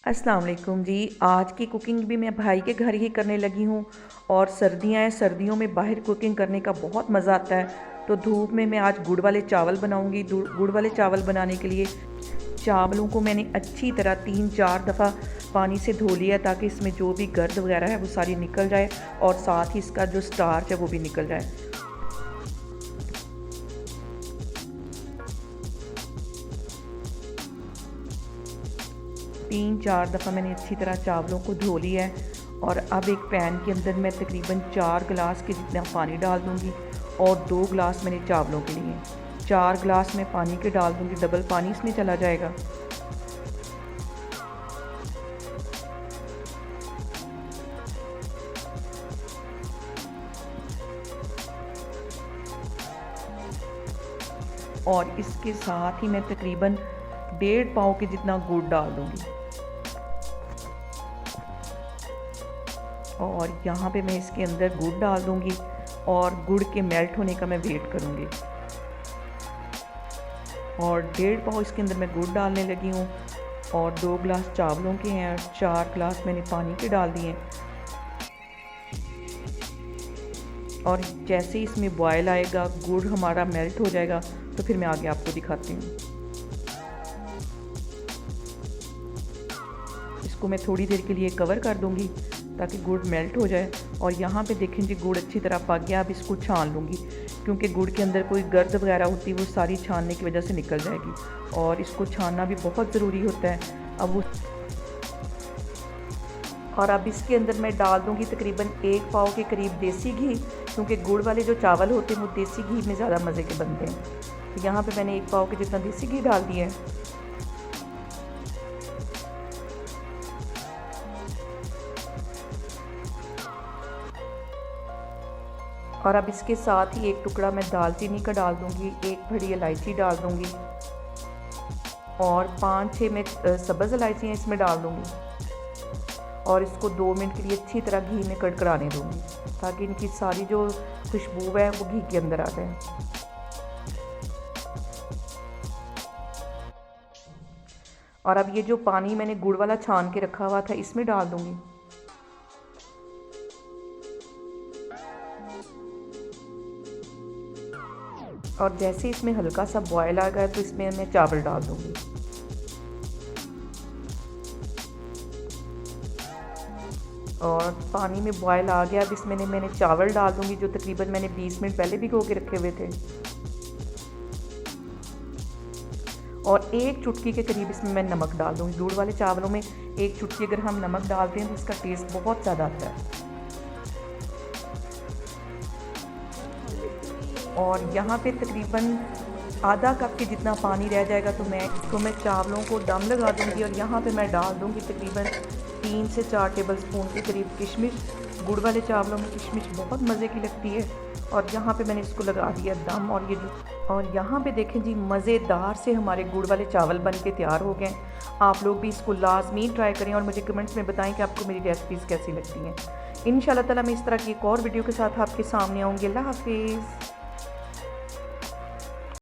अस्सलाम वालेकुम जी। आज की कुकिंग भी मैं भाई के घर ही करने लगी हूँ। और सर्दियाँ हैं, सर्दियों में बाहर कुकिंग करने का बहुत मज़ा आता है। तो धूप में मैं आज गुड़ वाले चावल बनाऊँगी। गुड़ वाले चावल बनाने के लिए चावलों को मैंने अच्छी तरह 3-4 दफ़ा पानी से धो लिया, ताकि इसमें जो भी गर्द वगैरह है वो सारी निकल जाए और साथ ही इसका जो स्टार्च है वो भी निकल जाए। 3-4 दफ़ा मैंने अच्छी तरह चावलों को धो लिया है। और अब एक पैन के अंदर मैं तकरीबन 4 गिलास के जितना पानी डाल दूँगी और 2 गिलास मैंने चावलों के लिए 4 गिलास मैं पानी के डाल दूँगी, डबल पानी इसमें चला जाएगा। और इसके साथ ही मैं तकरीबन 1.5 पाव के जितना गुड़ डाल दूँगी। और यहाँ पे मैं इसके अंदर गुड़ डाल दूँगी और गुड़ के मेल्ट होने का मैं वेट करूँगी। और 1.5 पाव इसके अंदर मैं गुड़ डालने लगी हूँ और 2 गिलास चावलों के हैं और 4 गिलास मैंने पानी के डाल दिए हैं। और जैसे ही इसमें बॉयल आएगा, गुड़ हमारा मेल्ट हो जाएगा, तो फिर मैं आगे आपको दिखाती हूँ। इसको मैं थोड़ी देर के लिए कवर कर दूँगी ताकि गुड़ मेल्ट हो जाए। और यहाँ पे देखें जी, गुड़ अच्छी तरह पक गया। अब इसको छान लूँगी, क्योंकि गुड़ के अंदर कोई गर्द वगैरह होती है वो सारी छानने की वजह से निकल जाएगी। और इसको छानना भी बहुत ज़रूरी होता है। अब इसके अंदर मैं डाल दूँगी तकरीबन 1 पाव के करीब देसी घी, क्योंकि गुड़ वाले जो चावल होते हैं वो देसी घी में ज़्यादा मज़े के बनते हैं। तो यहाँ पे मैंने 1 पाव के जितना देसी घी डाल दिया है। और अब इसके साथ ही एक टुकड़ा मैं दालचीनी का डाल दूँगी, 1 बड़ी इलायची डाल दूँगी और 5-6 मैं सब्ज़ इलायचियाँ इसमें डाल दूँगी। और इसको 2 मिनट के लिए अच्छी तरह घी में कड़कड़ाने दूँगी, ताकि इनकी सारी जो खुशबू है वो घी के अंदर आ जाए। और अब ये जो पानी मैंने गुड़ वाला छान के रखा हुआ था इसमें डाल दूँगी। और जैसे इसमें हल्का सा बॉयल आ गया तो इसमें मैं चावल डाल दूँगी। और पानी में बॉयल आ गया। अब इसमें मैंने चावल डाल दूँगी, जो तकरीबन मैंने 20 मिनट पहले भिगो के रखे हुए थे। और 1 चुटकी के करीब इसमें मैं नमक डाल दूँगी। गुड़ वाले चावलों में 1 चुटकी अगर हम नमक डालते हैं तो इसका टेस्ट बहुत ज़्यादा आता है। और यहाँ पे तकरीबन आधा कप के जितना पानी रह जाएगा तो मैं चावलों को दम लगा दूँगी। और यहाँ पे मैं डाल दूँगी तकरीबन 3 से 4 टेबल स्पून के करीब किशमिश। गुड़ वाले चावलों में किशमिश बहुत मज़े की लगती है। और यहाँ पे मैंने इसको लगा दिया दम। और यहाँ पे देखें जी, मज़ेदार से हमारे गुड़ वाले चावल बन के तैयार हो गए। आप लोग भी इसको लाजमी ट्राई करें और मुझे कमेंट्स में बताएं कि आपको मेरी रेसिपीज़ कैसी लगती हैं। इंशाल्लाह ताला मैं इस तरह की एक और वीडियो के साथ आपके सामने आऊँगी। अल्लाह हाफिज़।